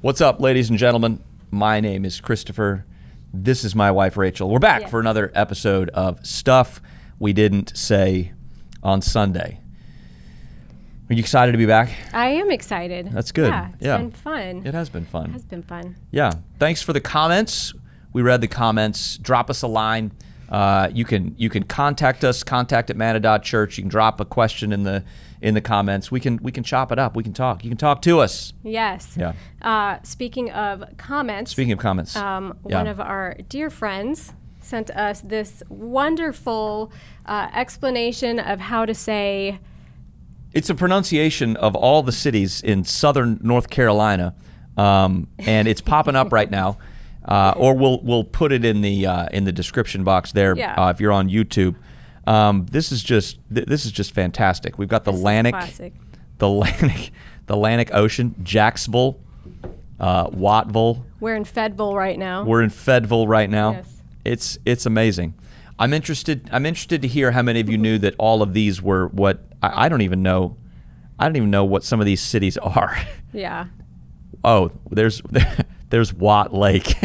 What's up, ladies and gentlemen? My name is Christopher. This is my wife, Rachel. We're back for another episode of Stuff We Didn't Say on Sunday. Are you excited to be back? I am excited. That's good. Yeah, it's been fun. It has been fun. It has been fun. Yeah. Thanks for the comments. We read the comments. Drop us a line. You can contact us, contact@manna.church. You can drop a question in the comments. We can chop it up. We can talk. You can talk to us. Yes. Yeah. Speaking of comments. One of our dear friends sent us this wonderful explanation of how to say. It's a pronunciation of all the cities in southern North Carolina, and it's popping up right now. Or we'll put it in the description box there if you're on YouTube. This is just fantastic. We've got the Atlantic Ocean, Jacksonville, Wattville. We're in Fayetteville right now. Yes. It's amazing. I'm interested to hear how many of you knew that all of these were what I don't even know. I don't even know what some of these cities are. Yeah. Oh, there's Watt Lake.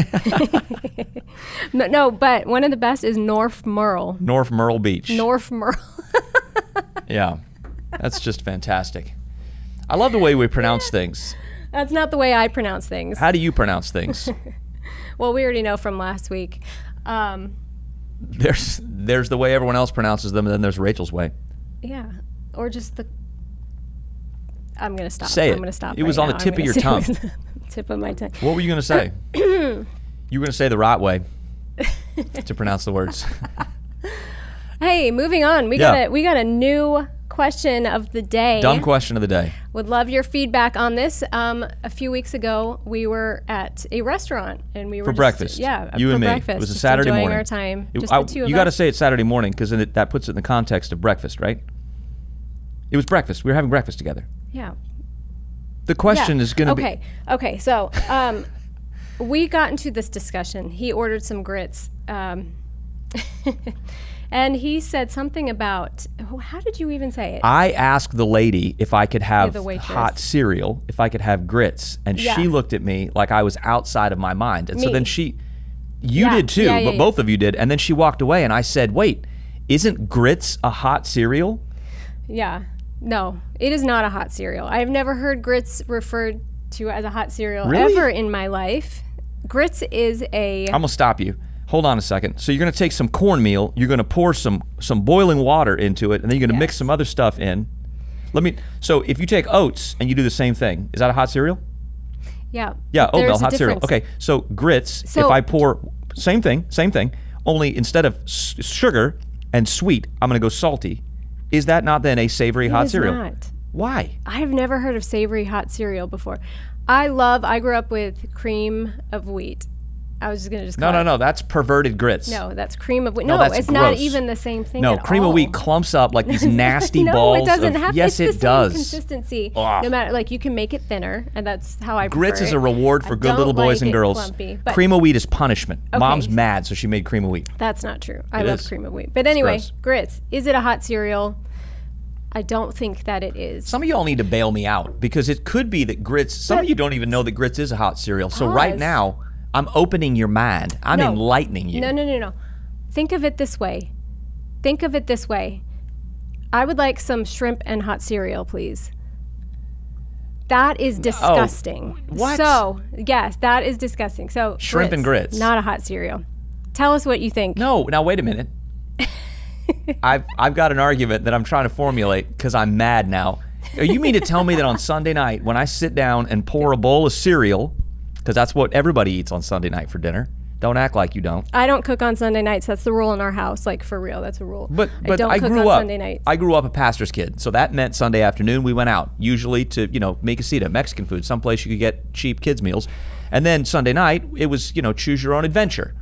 No, but one of the best is North Myrtle. North Myrtle Beach. North Myrtle. Yeah, that's just fantastic. I love the way we pronounce things. That's not the way I pronounce things. How do you pronounce things? Well, we already know from last week. There's the way everyone else pronounces them, and then there's Rachel's way. Yeah, or just the. I'm gonna stop. Say it. I'm gonna stop. It was on the tip of your tongue. Tip of my tongue. What were you gonna say? You were gonna say the right way to pronounce the words. Hey, moving on. We got a new question of the day. Dumb question of the day. Would love your feedback on this. A few weeks ago, we were at a restaurant and we were for breakfast. Yeah, you for and me. Breakfast, it was a Saturday enjoying morning. Our time. Just the two of us. You got to say it's Saturday morning because then that puts it in the context of breakfast, right? It was breakfast. We were having breakfast together. Yeah. The question is going to be... Okay, so we got into this discussion. He ordered some grits, and he said something about, how did you even say it? I asked the lady if I could have hot cereal, if I could have grits, and she looked at me like I was outside of my mind. And so then you did too, but both of you did, and then she walked away, and I said, wait, isn't grits a hot cereal? Yeah. No, it is not a hot cereal. I've never heard grits referred to as a hot cereal ever in my life. Grits is a... I'm going to stop you. Hold on a second. So you're going to take some cornmeal, you're going to pour some boiling water into it, and then you're going to mix some other stuff in. So if you take oats and you do the same thing, is that a hot cereal? Yeah. Yeah, oatmeal, hot cereal. Okay, so grits, if I pour, same thing, only instead of sugar and sweet, I'm going to go salty. Is that not then a savory hot cereal? It is not. Why? I've never heard of savory hot cereal before. I grew up with cream of wheat. I was just going to just call it. No, that's perverted grits. No, that's cream of wheat. No, it's gross. not even the same thing No, cream of wheat clumps up like these nasty balls. No, it doesn't have Yes, it's it the does. Same consistency. No matter, you can make it thinner, and that's how I prefer Grits is a reward for good little boys and girls. Clumpy, cream of wheat is punishment. Okay. Mom's mad, so she made cream of wheat. That's not true. I love cream of wheat. But anyway, grits. Is it a hot cereal? I don't think that it is. Some of y'all need to bail me out because it could be that grits, some of you don't even know that grits is a hot cereal. So right now, I'm opening your mind. I'm enlightening you. No. Think of it this way. I would like some shrimp and hot cereal, please. That is disgusting. What? So, yes, that is disgusting. So, shrimp and grits. Not a hot cereal. Tell us what you think. No, now wait a minute. I've got an argument that I'm trying to formulate because I'm mad now. You mean to tell me that on Sunday night when I sit down and pour a bowl of cereal, because that's what everybody eats on Sunday night for dinner. Don't act like you don't. I don't cook on Sunday nights. That's the rule in our house. For real, that's a rule. But I don't cook on Sunday nights. I grew up a pastor's kid, so that meant Sunday afternoon we went out, usually to make a casita, Mexican food, someplace you could get cheap kids meals, and then Sunday night it was choose your own adventure.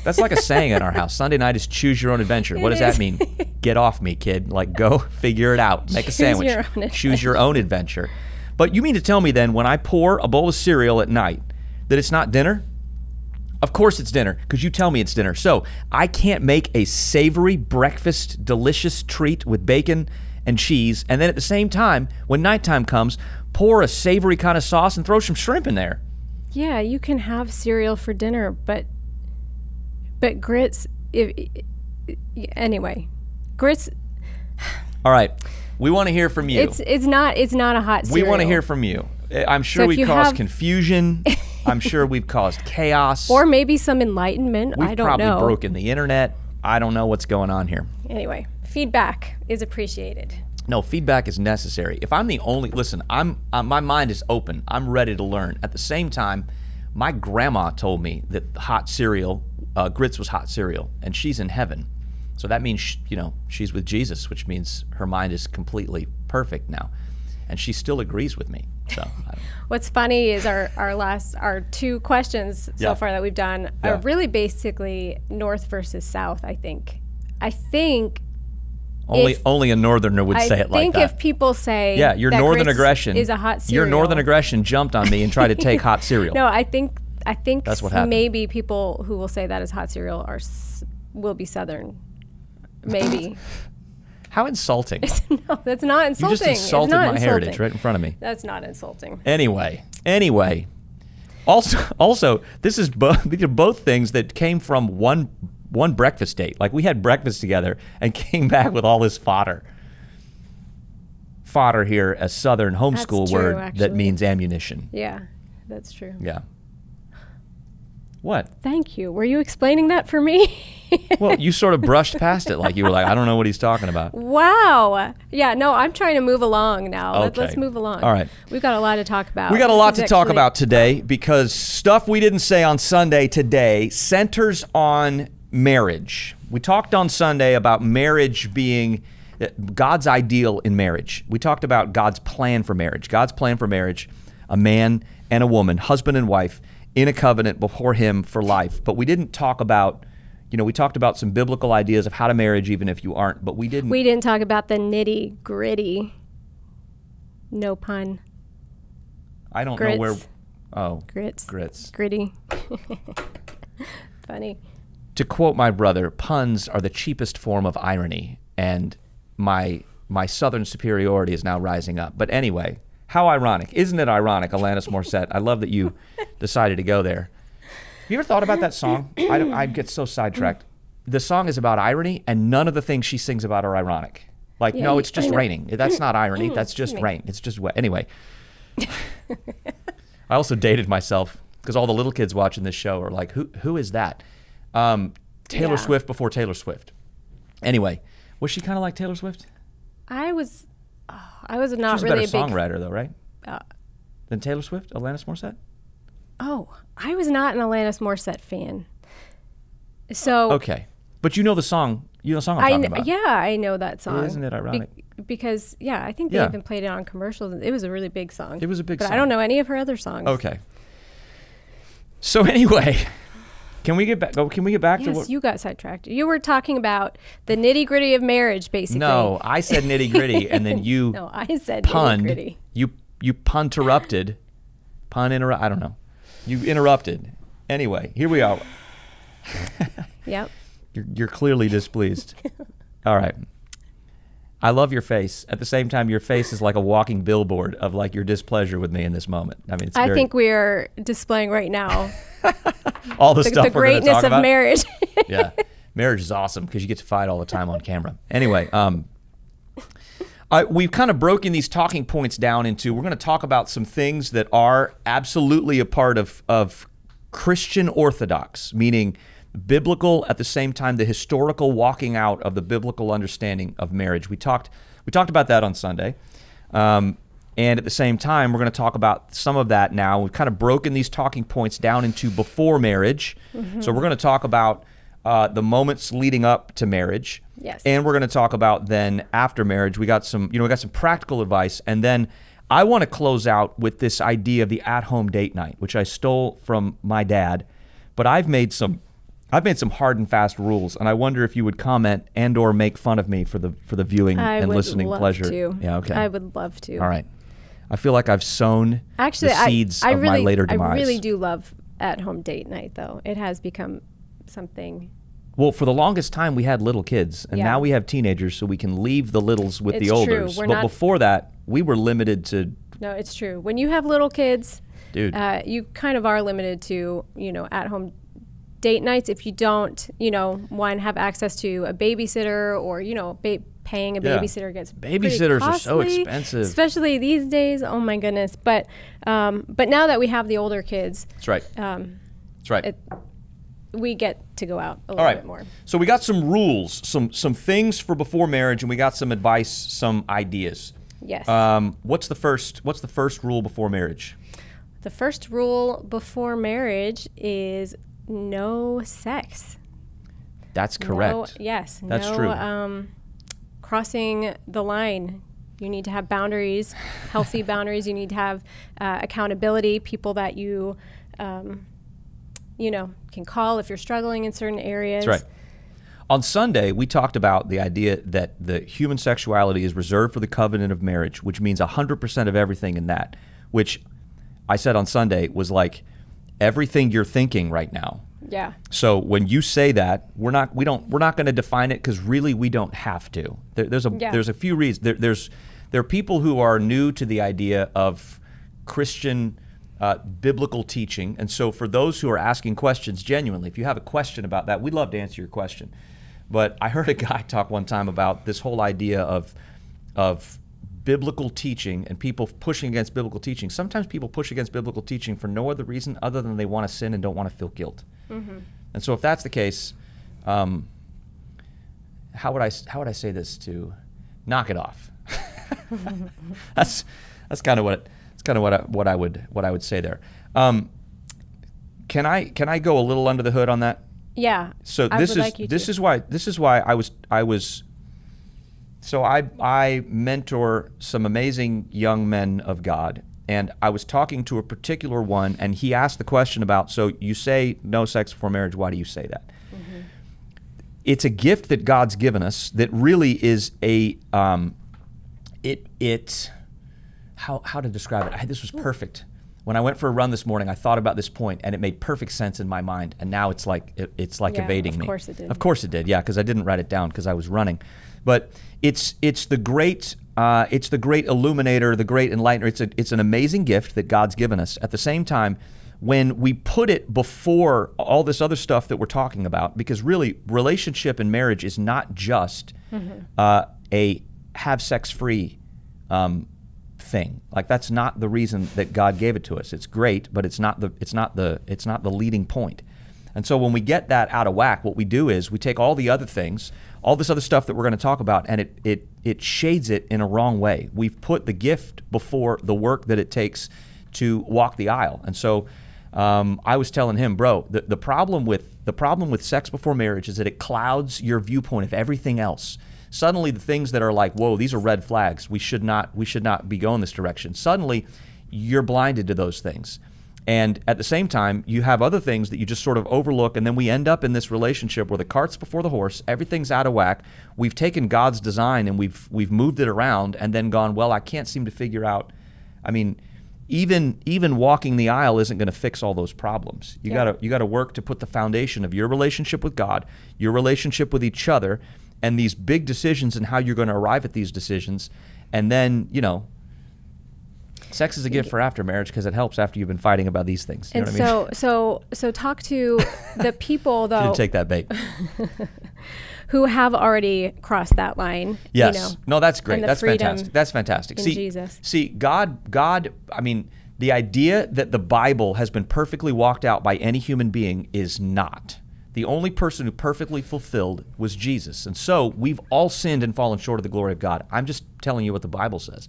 That's like a saying in our house. Sunday night is choose your own adventure. What does that mean? Get off me, kid. Go figure it out. Make a sandwich. Choose your own adventure. But you mean to tell me then when I pour a bowl of cereal at night that it's not dinner? Of course it's dinner because you tell me it's dinner. So I can't make a savory breakfast delicious treat with bacon and cheese and then at the same time when nighttime comes pour a savory kind of sauce and throw some shrimp in there. Yeah, you can have cereal for dinner, but grits. Anyway, grits. All right, we want to hear from you. It's not a hot cereal. We want to hear from you. I'm sure we've caused confusion. I'm sure we've caused chaos. Or maybe some enlightenment. I don't know. We've probably broken the internet. I don't know what's going on here. Anyway, feedback is appreciated. No, feedback is necessary. If I'm the only, listen, my mind is open. I'm ready to learn. At the same time, my grandma told me that hot cereal, grits was hot cereal, and she's in heaven. So that means, she's with Jesus, which means her mind is completely perfect now. And she still agrees with me. So what's funny is our two questions so far that we've done are really basically north versus south, I think. Only a northerner would say it like that. I think if people say your northern aggression is a hot cereal. Your northern aggression jumped on me and tried to take hot cereal. No, I think that's what happened. Maybe people who will say that is hot cereal will be southern. Maybe. How insulting. No, that's not insulting. You just insulted my heritage right in front of me. That's not insulting. Anyway. Also, these are both things that came from one breakfast date. Like we had breakfast together and came back with all this fodder. Fodder here, a southern homeschool word actually. that means ammunition. Yeah, that's true. Yeah. What? Thank you. Were you explaining that for me? Well, you sort of brushed past it like you were like, I don't know what he's talking about. Wow. Yeah, no, I'm trying to move along now. Okay. Let's move along. All right. We've got a lot to talk about. We got a lot to talk about today because stuff we didn't say on Sunday today centers on marriage. We talked on Sunday about marriage being God's ideal in marriage. We talked about God's plan for marriage. God's plan for marriage, a man and a woman, husband and wife, in a covenant before him for life. But we didn't talk about, we talked about some biblical ideas of how to marriage even if you aren't, but we didn't talk about the nitty gritty. No pun. I don't know where. Oh. Grits. Gritty. Funny. To quote my brother, puns are the cheapest form of irony, and my southern superiority is now rising up. But anyway, how ironic. Isn't it ironic, Alanis Morissette? I love that you decided to go there. You ever thought about that song? I get so sidetracked. The song is about irony, and none of the things she sings about are ironic. Like, no, it's just raining. That's not irony. That's just rain. It's just wet. Anyway. I also dated myself because all the little kids watching this show are like, who is that? Taylor Swift before Taylor Swift. Anyway, was she kind of like Taylor Swift? I was not really a big... She was a better songwriter, though, right? Than Taylor Swift? Alanis Morissette? Oh, I was not an Alanis Morissette fan. So okay, but you know the song. You know the song I'm talking about. Yeah, I know that song. Isn't it ironic? Because I think they even played it on commercials. It was a really big song. It was a big song. But I don't know any of her other songs. Okay. So anyway, can we get back to what? Yes, you got sidetracked. You were talking about the nitty gritty of marriage, basically. No, I said nitty gritty, and then you. No, I said punned. Nitty gritty. You punterrupted. I don't know. You interrupted. Anyway, here we are. Yep. You're clearly displeased. All right. I love your face. At the same time, your face is like a walking billboard of like your displeasure with me in this moment. I mean, I think we are displaying right now all the stuff the we're going to talk about. greatness of marriage. Yeah, marriage is awesome because you get to fight all the time on camera. Anyway, we've kind of broken these talking points down into. We're going to talk about some things that are absolutely a part of Christian orthodox, meaning biblical, at the same time the historical walking out of the biblical understanding of marriage. We talked about that on Sunday, and at the same time we're going to talk about some of that now. We've kind of broken these talking points down into before marriage. Mm-hmm. So we're going to talk about the moments leading up to marriage. Yes. And we're going to talk about then after marriage. We got some practical advice, and then I want to close out with this idea of the at-home date night, which I stole from my dad, but I've made some hard and fast rules, and I wonder if you would comment and/or make fun of me for the viewing and listening pleasure. To. Yeah, okay. I would love to. All right. I feel like I've sown the seeds of my later demise. I really do love at-home date night, though. It has become something. Well, for the longest time, we had little kids, and now we have teenagers, so we can leave the littles with the olders. But before that, we were limited to... No, it's true. When you have little kids, Dude. You kind of are limited to, at-home date nights if you don't, one, have access to a babysitter, or, paying a babysitter gets babysitters pretty are so costly, expensive, especially these days. Oh my goodness! But now that we have the older kids, that's right. That's right. We get to go out a little bit more. So we got some rules, some things for before marriage, and we got some advice, some ideas. Yes. What's the first rule before marriage? The first rule before marriage is no sex. That's correct. That's true. Crossing the line. You need to have boundaries, healthy boundaries. You need to have accountability, people that you, can call if you're struggling in certain areas. That's right. On Sunday, we talked about the idea that the human sexuality is reserved for the covenant of marriage, which means 100% of everything in that, which I said on Sunday was like everything you're thinking right now. Yeah. So when you say that, we're not going to define it, because really we don't have to. There's a few reasons. There are people who are new to the idea of Christian biblical teaching, and so for those who are asking questions genuinely, if you have a question about that, we'd love to answer your question. But I heard a guy talk one time about this whole idea of biblical teaching and people pushing against biblical teaching. Sometimes people push against biblical teaching for no other reason other than they want to sin and don't want to feel guilt. Mm-hmm. And so if that's the case, how would I say this to knock it off? That's kind of what I would say there. Can I go a little under the hood on that? Yeah. So this is why I mentor some amazing young men of God, and I was talking to a particular one, and he asked the question about, so you say no sex before marriage, why do you say that? Mm-hmm. It's a gift that God's given us that really is how to describe it? This was perfect. When I went for a run this morning, I thought about this point, and it made perfect sense in my mind, and now it's like evading me. Of course it did. Of course it did, yeah, because I didn't write it down because I was running. But it's the great Illuminator, the Great Enlightener. It's an amazing gift that God's given us. At the same time, when we put it before all this other stuff that we're talking about, because really relationship and marriage is not just a have sex free thing. Like, that's not the reason that God gave it to us. It's great, but it's not the leading point. And so when we get that out of whack, what we do is we take all the other things, all this other stuff that we're going to talk about, and it shades it in a wrong way. We've put the gift before the work that it takes to walk the aisle. And so I was telling him, bro, the problem with sex before marriage is that it clouds your viewpoint of everything else. Suddenly the things that are like, whoa, these are red flags, we should not be going this direction. Suddenly you're blinded to those things. And at the same time, you have other things that you just sort of overlook, and then we end up in this relationship where the cart's before the horse, everything's out of whack. We've taken God's design and we've moved it around and then gone, well, I can't seem to figure out. I mean, even walking the aisle isn't going to fix all those problems. You got to work to put the foundation of your relationship with God, your relationship with each other, and these big decisions and how you're going to arrive at these decisions. And then, sex is a gift for after marriage because it helps after you've been fighting about these things. You know what I mean? So talk to the people, though. Didn't take that bait. Who have already crossed that line. Yes. No, that's great. That's fantastic. That's fantastic. In Jesus. See, God, I mean, the idea that the Bible has been perfectly walked out by any human being is not. The only person who perfectly fulfilled was Jesus. And so we've all sinned and fallen short of the glory of God. I'm just telling you what the Bible says.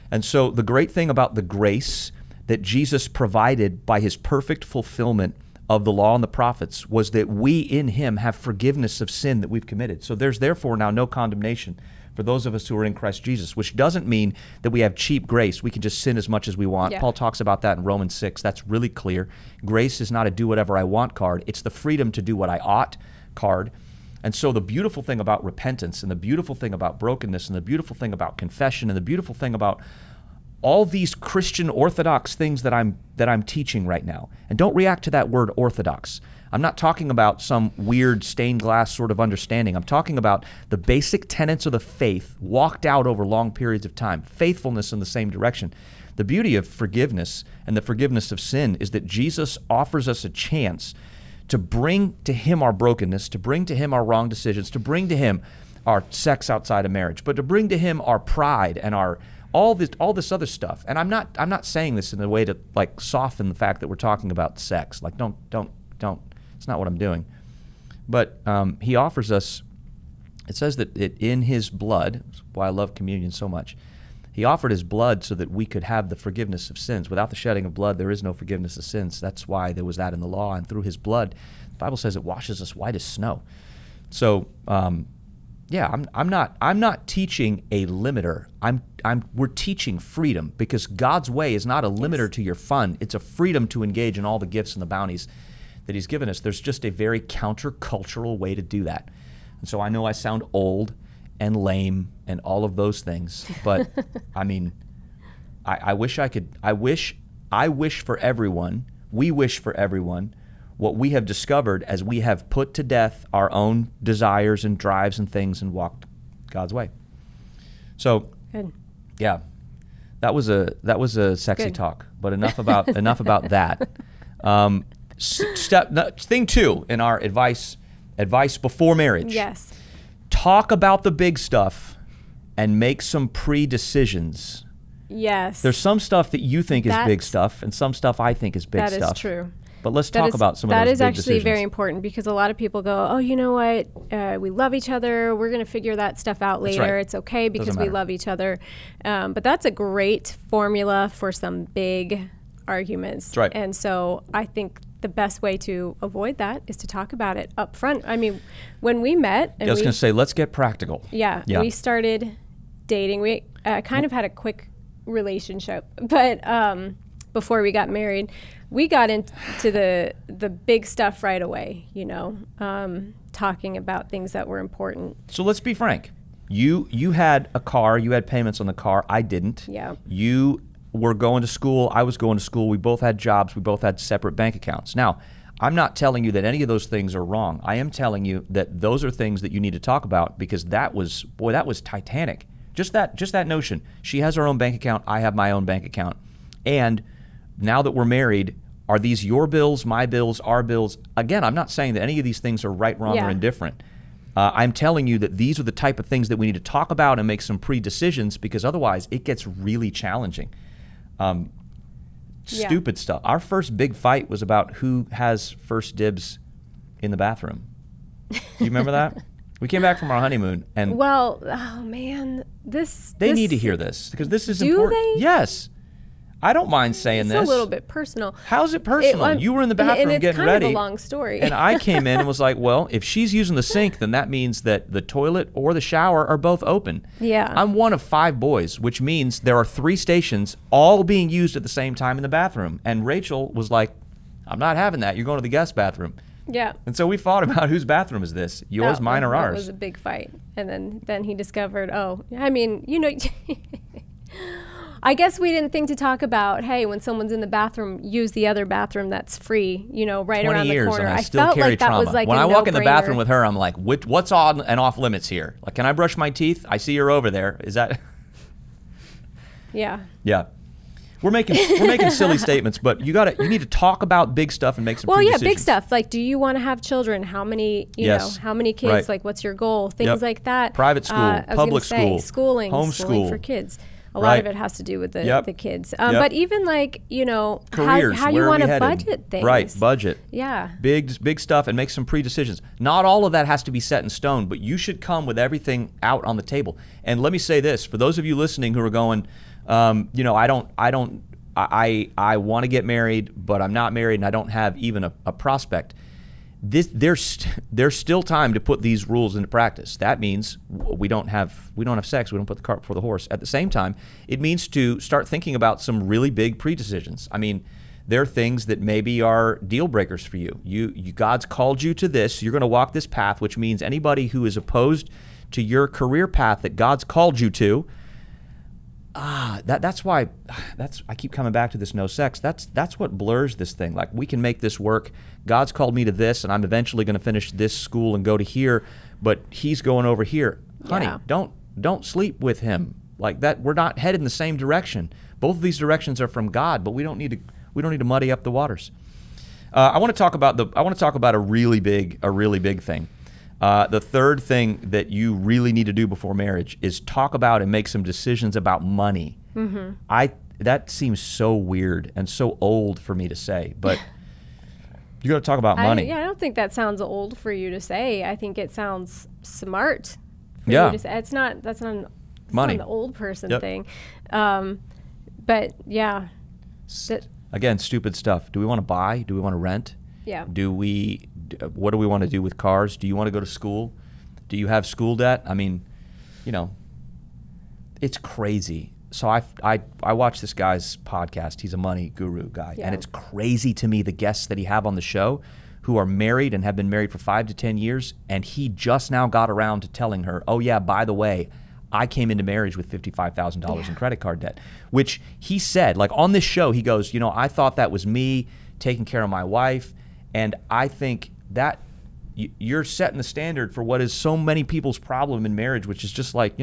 And so the great thing about the grace that Jesus provided by his perfect fulfillment of the law and the prophets was that we in him have forgiveness of sin that we've committed. So there's therefore now no condemnation for those of us who are in Christ Jesus, which doesn't mean that we have cheap grace. We can just sin as much as we want. Yeah. Paul talks about that in Romans 6. That's really clear. Grace is not a do whatever I want card. It's the freedom to do what I ought card. And so the beautiful thing about repentance and the beautiful thing about brokenness and the beautiful thing about confession and the beautiful thing about all these Christian orthodox things that I'm teaching right now. And don't react to that word orthodox. I'm not talking about some weird stained glass sort of understanding. I'm talking about the basic tenets of the faith walked out over long periods of time, faithfulness in the same direction. The beauty of forgiveness and the forgiveness of sin is that Jesus offers us a chance to bring to him our brokenness, to bring to him our wrong decisions, to bring to him our sex outside of marriage, but to bring to him our pride and our all this other stuff. And I'm not saying this in a way to like soften the fact that we're talking about sex. Like don't. It's not what I'm doing. But he offers us. It says that in his blood. That's why I love communion so much. He offered his blood so that we could have the forgiveness of sins. Without the shedding of blood, there is no forgiveness of sins. That's why there was that in the law. And through his blood, the Bible says it washes us white as snow. So. I'm not teaching a limiter. We're teaching freedom, because God's way is not a limiter to your fun. It's a freedom to engage in all the gifts and the bounties that he's given us. There's just a very countercultural way to do that. And so I know I sound old and lame and all of those things, but I mean, I wish for everyone, we wish for everyone, what we have discovered as we have put to death our own desires and drives and things and walked God's way. So, good. Yeah, that was a sexy Good. talk. But enough about that. Thing 2 in our advice before marriage. Yes. Talk about the big stuff and make some pre-decisions. Yes. There's some stuff that you think is big stuff, and some stuff I think is big stuff. That is true. But let's talk about some of those big decisions. That is actually very important, because a lot of people go, oh, you know what? We love each other. We're going to figure that stuff out later. Right. It's okay because we love each other. But that's a great formula for some big arguments. That's right. And so I think the best way to avoid that is to talk about it up front. I mean, when we met... I was going to say, let's get practical. Yeah. We started dating. We kind of had a quick relationship, but before we got married... We got into the big stuff right away, talking about things that were important. So let's be frank. You had a car. You had payments on the car. I didn't. Yeah. You were going to school. I was going to school. We both had jobs. We both had separate bank accounts. Now, I'm not telling you that any of those things are wrong. I am telling you that those are things that you need to talk about, because that was titanic. Just that notion. She has her own bank account. I have my own bank account. And now that we're married, are these your bills, my bills, our bills? Again, I'm not saying that any of these things are right, wrong, or indifferent. I'm telling you that these are the type of things that we need to talk about and make some pre-decisions, because otherwise it gets really challenging. Stupid stuff. Our first big fight was about who has first dibs in the bathroom. Do you remember that? We came back from our honeymoon, and oh man, they need to hear this, because this is important. Do they? Yes. I don't mind saying this. It's a little bit personal. How's it personal? You were in the bathroom getting ready. And it's kind of a long story. And I came in and was like, well, if she's using the sink, then that means that the toilet or the shower are both open. Yeah. I'm one of 5 boys, which means there are 3 stations all being used at the same time in the bathroom. And Rachel was like, I'm not having that. You're going to the guest bathroom. Yeah. And so we fought about whose bathroom is this, yours, mine, or ours. It was a big fight. And then he discovered, I guess we didn't think to talk about, hey, when someone's in the bathroom, use the other bathroom that's free, right around the corner. And I still carry trauma. When I walk in the bathroom with her, I'm like, what's on and off limits here? Like, can I brush my teeth? I see you're over there. Is that? Yeah. Yeah. We're making silly statements, but you need to talk about big stuff and make some pre-decisions. Big stuff. Like, do you want to have children? How many, how many kids? Right. Like, what's your goal? Things like that. Private school, public school, schooling for kids. A lot of it has to do with the kids. But even careers, how you want to budget things. Right, budget. Yeah. Big stuff, and make some pre-decisions. Not all of that has to be set in stone, but you should come with everything out on the table. And let me say this, for those of you listening who are going, I want to get married, but I'm not married and I don't have even a prospect. There's still time to put these rules into practice. That means we don't have sex. We don't put the cart before the horse. At the same time, it means to start thinking about some really big pre-decisions. I mean, there are things that maybe are deal breakers for you. God's called you to this. You're going to walk this path, which means anybody who is opposed to your career path that God's called you to. That's why I keep coming back to this no sex. That's what blurs this thing. Like, we can make this work. God's called me to this, and I'm eventually going to finish this school and go to here, but he's going over here. Honey, don't sleep with him. Like that, we're not headed in the same direction. Both of these directions are from God, but we don't need to muddy up the waters. I want to talk about a really big thing. The third thing that you really need to do before marriage is talk about and make some decisions about money. That seems so weird and so old for me to say, but you got to talk about money. I don't think that sounds old for you to say. I think it sounds smart for you to say. That's not an old person thing. But yeah. Again, stupid stuff. Do we want to buy? Do we want to rent? Yeah. What do we want to do with cars? Do you want to go to school? Do you have school debt? I mean, it's crazy. So I watch this guy's podcast. He's a money guru guy. And it's crazy to me the guests that he have on the show who are married and have been married for 5 to 10 years. And he just now got around to telling her, oh yeah, by the way, I came into marriage with $55,000 in credit card debt, which he said, like on this show, he goes, I thought that was me taking care of my wife. And I think that you're setting the standard for what is so many people's problem in marriage, which is just like,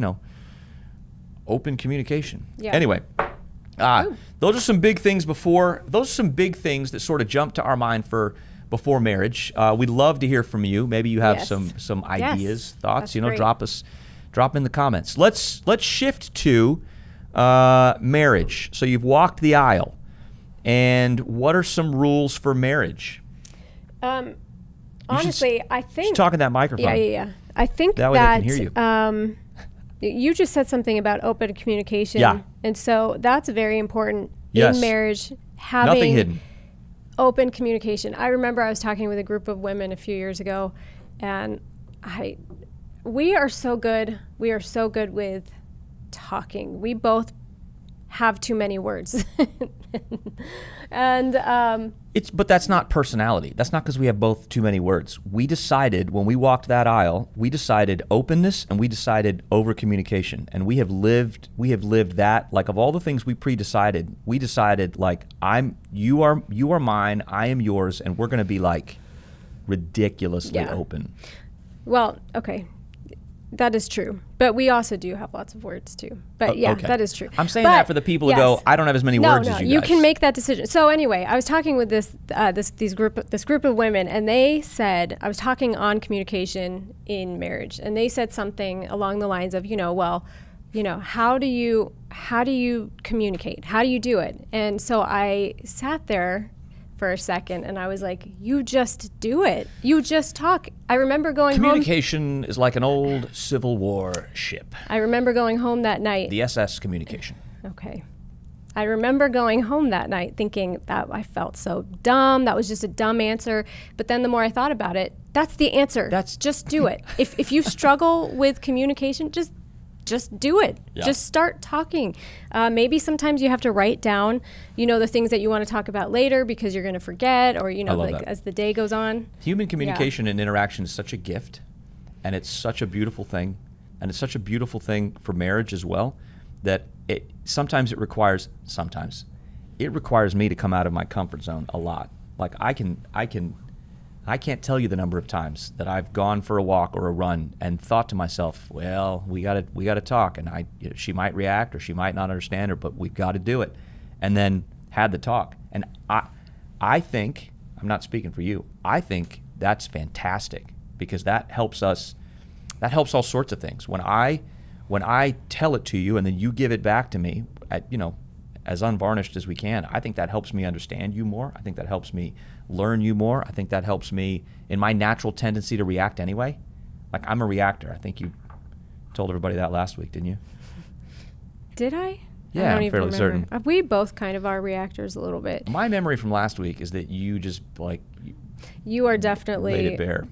open communication. Yeah. Anyway, those are some big things that sort of jump to our mind for before marriage. We'd love to hear from you. Maybe you have some ideas, thoughts, drop in the comments. Let's shift to marriage. So you've walked the aisle. And what are some rules for marriage? Honestly, I think... Just talk in that microphone. Yeah. I think that way they can hear you. You just said something about open communication. Yeah. And so that's very important Yes. in marriage, having Nothing hidden. Open communication. I remember I was talking with a group of women a few years ago, and we are so good with talking. We both have too many words. And but that's not personality. That's not because we have both too many words. We decided when we walked that aisle, we decided openness and we decided over communication. And we have lived that, like of all the things we pre-decided, we decided like you are mine, I am yours, and we're gonna be like ridiculously open. Well, okay. That is true. But we also do have lots of words too. But okay. That is true. I'm saying that for the people who go, I don't have as many words as you guys. You can make that decision. So anyway, I was talking with this group of women, and they said, I was talking on communication in marriage, and they said something along the lines of, how do you communicate? How do you do it? And so I sat there for a second, and I was like, you just do it. You just talk. I remember going home. Communication is like an old Civil War ship. I remember going home that night. The SS Communication. Okay. I remember going home that night thinking that I felt so dumb. That was just a dumb answer. But then the more I thought about it, that's the answer. Just do it. If you struggle with communication, just do it. Yeah. Just start talking. Maybe sometimes you have to write down, the things that you want to talk about later because you're going to forget, or as the day goes on. Human communication and interaction is such a gift, and it's such a beautiful thing, and it's such a beautiful thing for marriage as well. That sometimes it requires me to come out of my comfort zone a lot. Like I can't tell you the number of times that I've gone for a walk or a run and thought to myself, well, we gotta talk, and she might react or she might not understand her, but we've got to do it, and then had the talk. And I think, I'm not speaking for you, I think that's fantastic because that helps all sorts of things. When I tell it to you and then you give it back to me, as unvarnished as we can, I think that helps me understand you more. I think that helps me learn you more. I think that helps me in my natural tendency to react anyway. Like I'm a reactor. I think you told everybody that last week, didn't you? Did I? Yeah, I'm fairly certain. We both kind of are reactors a little bit. My memory from last week is that you just you are definitely laid it bare.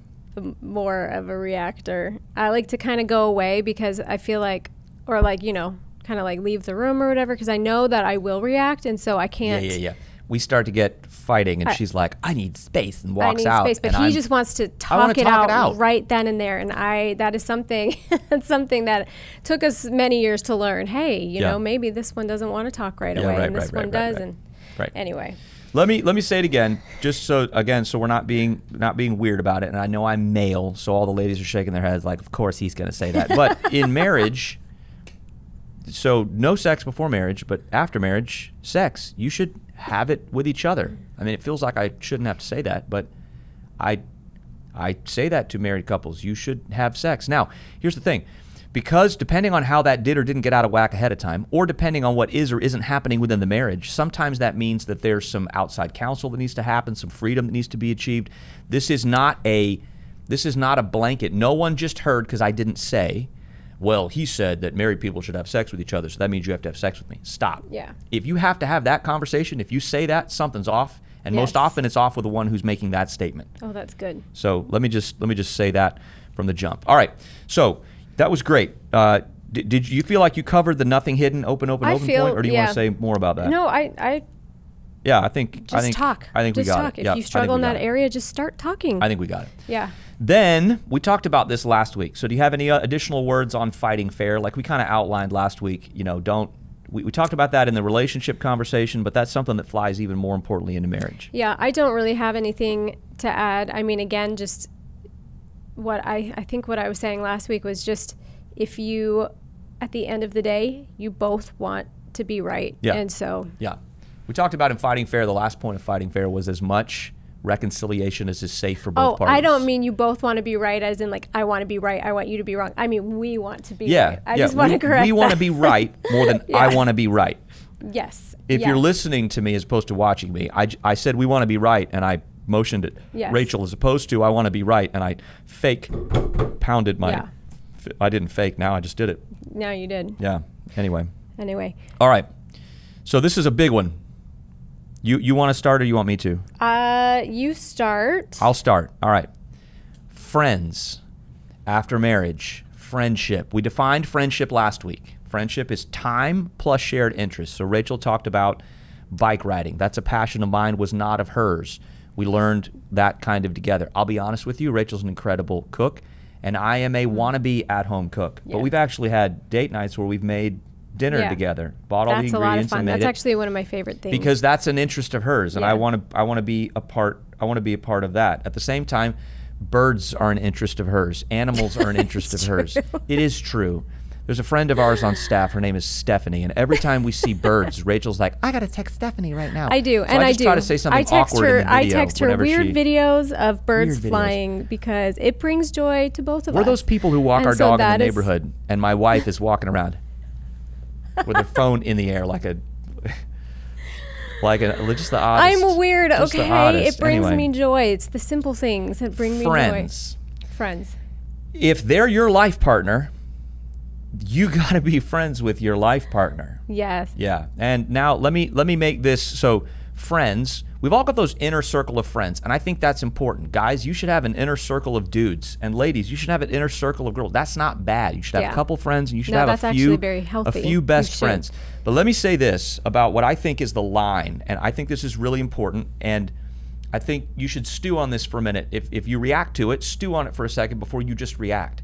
More of a reactor. I like to kind of go away because I feel like, or kind of like leave the room or whatever, because I know that I will react, and so I can't. Yeah. We start to get fighting, and she's like, I need space, and walks out. Space, but he just wants to talk it out right then and there, and that is something something that took us many years to learn. Hey, maybe this one doesn't want to talk right away, and this one does, and anyway. Let me say it again, just so we're not being weird about it. And I know I'm male, so all the ladies are shaking their heads like, of course he's going to say that. But in marriage, So no sex before marriage, but after marriage, sex. You should have it with each other. I mean, it feels like I shouldn't have to say that, but I say that to married couples. You should have sex. Now, here's the thing. Because depending on how that did or didn't get out of whack ahead of time, or depending on what is or isn't happening within the marriage, sometimes that means that there's some outside counsel that needs to happen, some freedom that needs to be achieved. This is not a blanket. No one just heard because I didn't say, well, he said that married people should have sex with each other, so that means you have to have sex with me. Stop. Yeah. If you have to have that conversation, if you say that, something's off, and most often it's off with the one who's making that statement. Oh, that's good. So let me just say that from the jump. All right. So that was great. Did you feel like you covered the nothing hidden, open point, or do you want to say more about that? No, I think talk. I think just we got talk. it. If you struggle in that area, just start talking. I think we got it. Yeah. Then we talked about this last week. So do you have any additional words on fighting fair? Like we kind of outlined last week, we talked about that in the relationship conversation, but that's something that flies even more importantly into marriage. Yeah, I don't really have anything to add. I mean, again, just what I think what I was saying last week was just if you, at the end of the day, you both want to be right. Yeah. And so. Yeah. We talked about in fighting fair, the last point of fighting fair was as much reconciliation as is safe for both parties. I don't mean you both want to be right as in like I want to be right, I want you to be wrong. I mean we want to be right. I just want to correct we want to be right more than I want to be right. Yes. If you're listening to me as opposed to watching me, I said we want to be right and I motioned at Rachel as opposed to I want to be right and I pounded my I didn't fake, now I just did it. Now you did. Yeah. Anyway. All right. So this is a big one. You want to start or you want me to? You start. I'll start. All right. Friends after marriage, friendship. We defined friendship last week. Friendship is time plus shared interests. So Rachel talked about bike riding. That's a passion of mine, was not of hers. We learned that kind of together. I'll be honest with you, Rachel's an incredible cook, and I am a wannabe at-home cook. But we've actually had date nights where we've made dinner together, bought all the ingredients, a lot of fun. And made That's it. Actually one of my favorite things because that's an interest of hers, and I want to be a part. I want to be a part of that. At the same time, birds are an interest of hers. Animals are an interest of hers. It is true. There's a friend of ours on staff. Her name is Stephanie, and every time we see birds, Rachel's like, "I gotta text Stephanie right now." I do, so and I just try to say something awkward in the video. I text her weird videos of birds flying because it brings joy to both of us. We're those people who walk our dog in the neighborhood, and my wife is walking around with her phone in the air like just the oddest. I'm weird, okay? It brings me joy. It's the simple things that bring me joy. Friends. If they're your life partner, you got to be friends with your life partner. Yes. Yeah. And now let me make this so friends, we've all got those inner circle of friends, and I think that's important. Guys, you should have an inner circle of dudes, and ladies, you should have an inner circle of girls. That's not bad. You should have a couple friends, and you should have a few best friends. But let me say this about what I think is the line, and I think this is really important, and I think you should stew on this for a minute. If you react to it, stew on it for a second before you just react.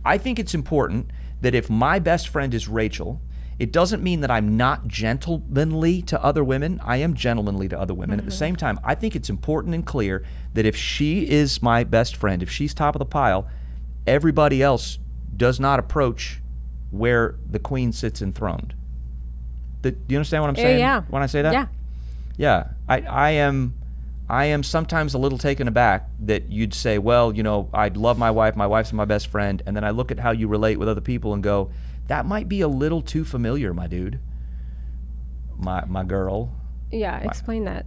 I think it's important that if my best friend is Rachel, it doesn't mean that I'm not gentlemanly to other women. I am gentlemanly to other women. At the same time, I think it's important and clear that if she is my best friend, if she's top of the pile, everybody else does not approach where the queen sits enthroned. Do you understand what I'm saying when I say that? Yeah. Yeah. I am sometimes a little taken aback that you'd say, well, I love my wife, my wife's my best friend, and then I look at how you relate with other people and go, that might be a little too familiar, my dude, my girl. Yeah, explain that.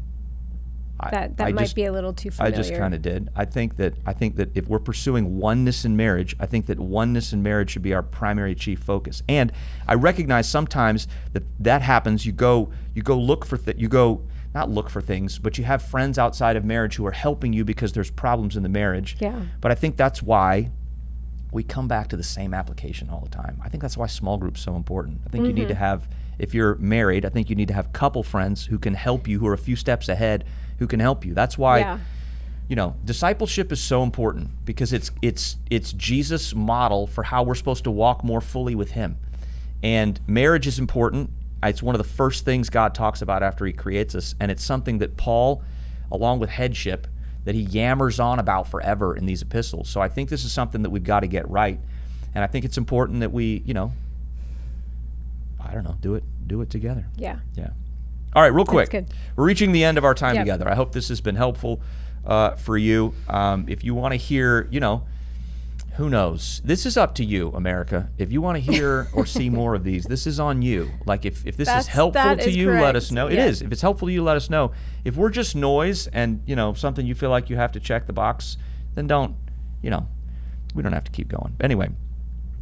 That might be a little too familiar. I just kind of did. I think that if we're pursuing oneness in marriage, I think that oneness in marriage should be our primary chief focus. And I recognize sometimes that happens. You go look for not look for things, but you have friends outside of marriage who are helping you because there's problems in the marriage. Yeah. But I think that's why we come back to the same application all the time. I think that's why small groups are so important. I think you need to have, if you're married, I think you need to have couple friends who can help you, who are a few steps ahead, who can help you. That's why, discipleship is so important because it's Jesus' model for how we're supposed to walk more fully with him. And marriage is important. It's one of the first things God talks about after he creates us, and it's something that Paul, along with headship, that he yammers on about forever in these epistles. So I think this is something that we've got to get right. And I think it's important that we, I don't know, do it together. Yeah. Yeah. All right, real quick. That's good. We're reaching the end of our time Yep. together. I hope this has been helpful for you. If you want to hear, who knows? This is up to you, America. If you want to hear or see more of these, this is on you. Like if this is helpful to you, let us know. It is. If it's helpful to you, let us know. If we're just noise and, something you feel like you have to check the box, then don't, we don't have to keep going. Anyway,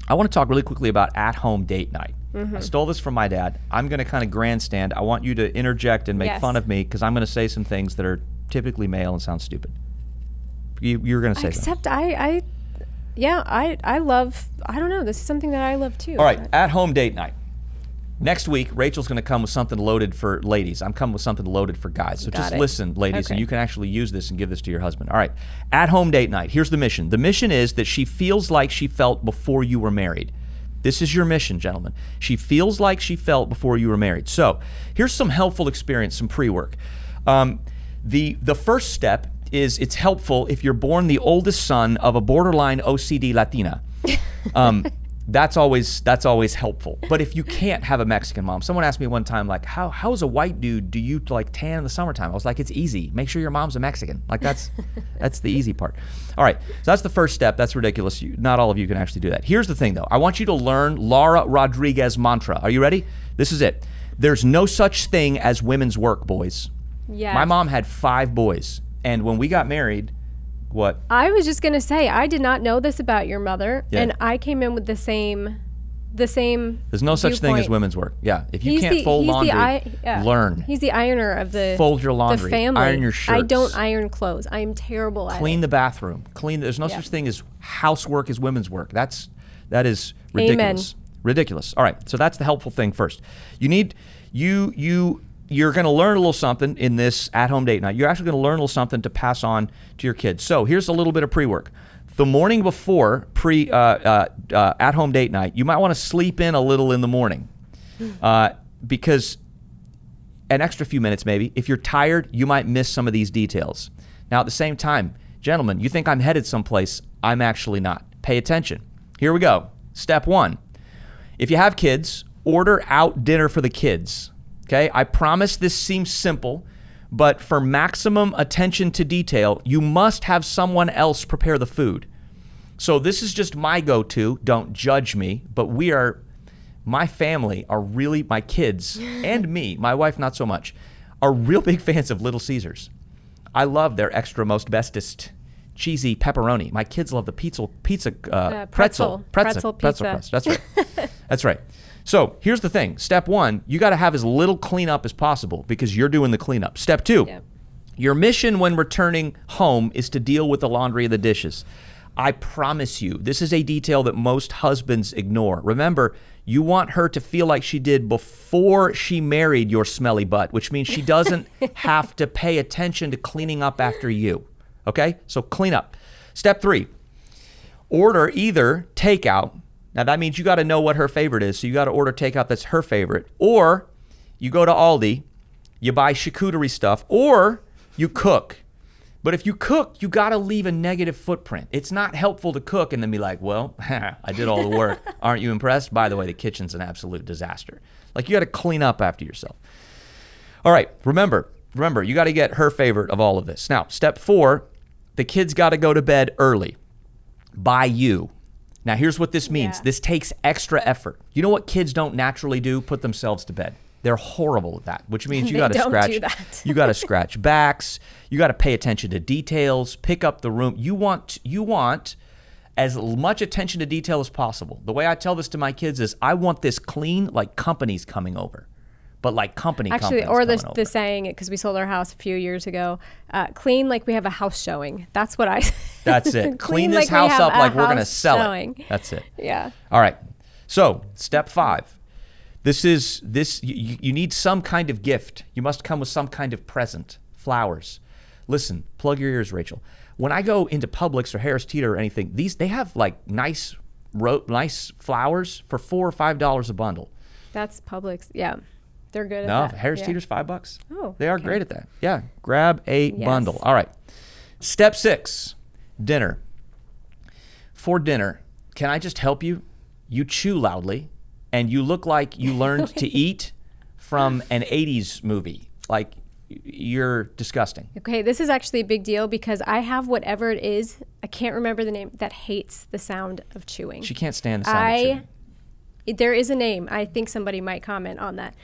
I want to talk really quickly about at-home date night. I stole this from my dad. I'm going to kind of grandstand. I want you to interject and make fun of me because I'm going to say some things that are typically male and sound stupid. You're going to say something. Except I love, I don't know, this is something that I love too. All right, at-home date night. Next week, Rachel's going to come with something loaded for ladies. I'm coming with something loaded for guys. So just listen, ladies, and you can actually use this and give this to your husband. All right, at-home date night. Here's the mission. The mission is that she feels like she felt before you were married. This is your mission, gentlemen. She feels like she felt before you were married. So here's some helpful experience, some pre-work. The first step is it's helpful if you're born the oldest son of a borderline OCD Latina. That's always helpful. But if you can't have a Mexican mom, someone asked me one time, like, how as a white dude do you like tan in the summertime? I was like, it's easy. Make sure your mom's a Mexican. Like that's the easy part. All right, so that's the first step. That's ridiculous. Not all of you can actually do that. Here's the thing though. I want you to learn Laura Rodriguez mantra. Are you ready? This is it. There's no such thing as women's work, boys. Yes. My mom had 5 boys, and when we got married, what? I was just going to say, I did not know this about your mother, and I came in with the same There's no such thing as women's work. Yeah, if you can't fold laundry, learn. He's the ironer of the fold your laundry, the family. Iron your shirts. I don't iron clothes. I am terrible at it. Clean the bathroom. There's no such thing as housework as women's work. That is ridiculous. Amen. Ridiculous. All right, so that's the helpful thing first. You're going to learn a little something in this at-home date night. You're actually going to learn a little something to pass on to your kids. So here's a little bit of pre-work. The morning before at-home date night, you might want to sleep in a little in the morning because an extra few minutes maybe. If you're tired, you might miss some of these details. Now at the same time, gentlemen, you think I'm headed someplace. I'm actually not. Pay attention. Here we go. Step 1. If you have kids, order out dinner for the kids. Okay, I promise this seems simple, but for maximum attention to detail, you must have someone else prepare the food. So this is just my go-to. Don't judge me, but my family are really, my kids and me, my wife not so much, are real big fans of Little Caesars. I love their extra most bestest cheesy pepperoni. My kids love the pretzel crust. That's right. That's right. So here's the thing. Step 1, you got to have as little cleanup as possible because you're doing the cleanup. Step 2, your mission when returning home is to deal with the laundry and the dishes. I promise you, this is a detail that most husbands ignore. Remember, you want her to feel like she did before she married your smelly butt, which means she doesn't have to pay attention to cleaning up after you. Okay? So clean up. Step 3, order either takeout. Now that means you got to know what her favorite is, so you got to order takeout that's her favorite. Or you go to Aldi, you buy charcuterie stuff, or you cook. But if you cook, you got to leave a negative footprint. It's not helpful to cook and then be like, well, I did all the work. Aren't you impressed? By the way, the kitchen's an absolute disaster. Like you got to clean up after yourself. All right, remember, you got to get her favorite of all of this. Now, step 4, the kids got to go to bed early by you. Now, here's what this means. This takes extra effort. You know what kids don't naturally do? Put themselves to bed. They're horrible at that, which means you got to scratch. You got to scratch backs. You got to pay attention to details. Pick up the room. You want as much attention to detail as possible. The way I tell this to my kids is, I want this clean like company's coming over. But like companies or the saying, because we sold our house a few years ago, clean like we have a house showing. That's what I That's it. Clean this house up like we're going to sell it. That's it. Yeah. All right. So step 5. You need some kind of gift. You must come with some kind of present. Flowers. Listen, plug your ears, Rachel. When I go into Publix or Harris Teeter or anything, they have like nice flowers for $4 or $5 a bundle. That's Publix. Yeah. They're good at that. No, Harris Teeter's $5. Oh, they are great at that. Yeah, grab a bundle. All right. Step 6, dinner. For dinner, can I just help you? You chew loudly. and you look like you learned to eat from an 80s movie. Like, you're disgusting. Okay, this is actually a big deal because I have whatever it is, I can't remember the name, that hates the sound of chewing. She can't stand the sound of chewing. There is a name. I think somebody might comment on that.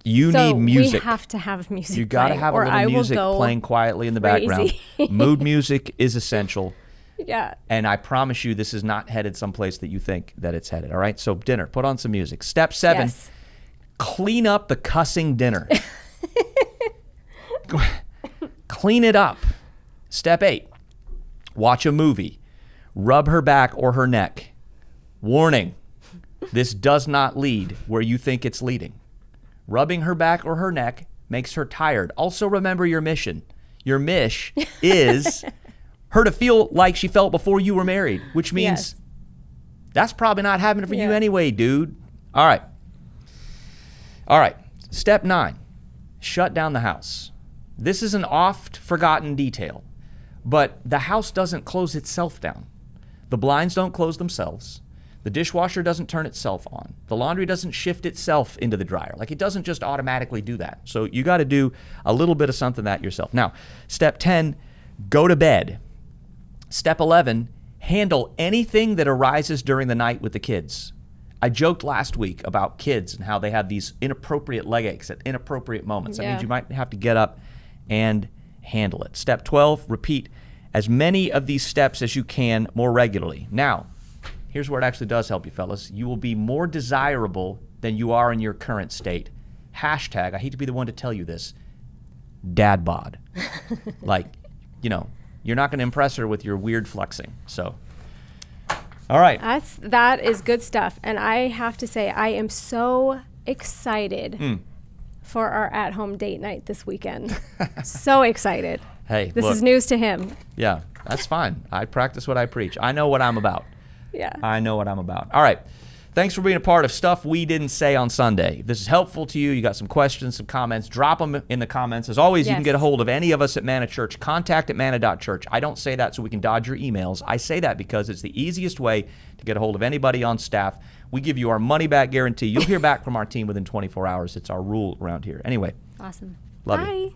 You need music. We have to have music. You got to have a little music playing quietly in the background. Mood music is essential. Yeah. And I promise you, this is not headed someplace that you think that it's headed. All right. So dinner, put on some music. Step 7, yes. Clean up the cussing dinner. Clean it up. Step 8, watch a movie. Rub her back or her neck. Warning, this does not lead where you think it's leading. Rubbing her back or her neck makes her tired. Also remember your mission. Your mish is her to feel like she felt before you were married, which means that's probably not happening for you anyway, dude. All right. All right. Step 9, shut down the house. This is an oft forgotten detail, but the house doesn't close itself down. The blinds don't close themselves. The dishwasher doesn't turn itself on. The laundry doesn't shift itself into the dryer. Like, it doesn't just automatically do that. So you got to do a little bit of something that yourself. Now, step 10, go to bed. Step 11, handle anything that arises during the night with the kids. I joked last week about kids and how they have these inappropriate leg aches at inappropriate moments. That means you might have to get up and handle it. Step 12, repeat as many of these steps as you can more regularly. Now, here's where it actually does help you, fellas. You will be more desirable than you are in your current state. Hashtag, I hate to be the one to tell you this, dad bod. Like, you know, you're not going to impress her with your weird flexing. So, all right. That is good stuff. And I have to say, I am so excited for our at-home date night this weekend. So excited. Hey, this is news to him. Yeah, that's fine. I practice what I preach. I know what I'm about. Yeah. I know what I'm about. All right. Thanks for being a part of Stuff We Didn't Say on Sunday. If this is helpful to you, you got some questions, some comments, drop them in the comments. As always, you can get a hold of any of us at Manna Church. Contact@manna.church. I don't say that so we can dodge your emails. I say that because it's the easiest way to get a hold of anybody on staff. We give you our money-back guarantee. You'll hear back from our team within 24 hours. It's our rule around here. Anyway. Awesome. Love Bye. you.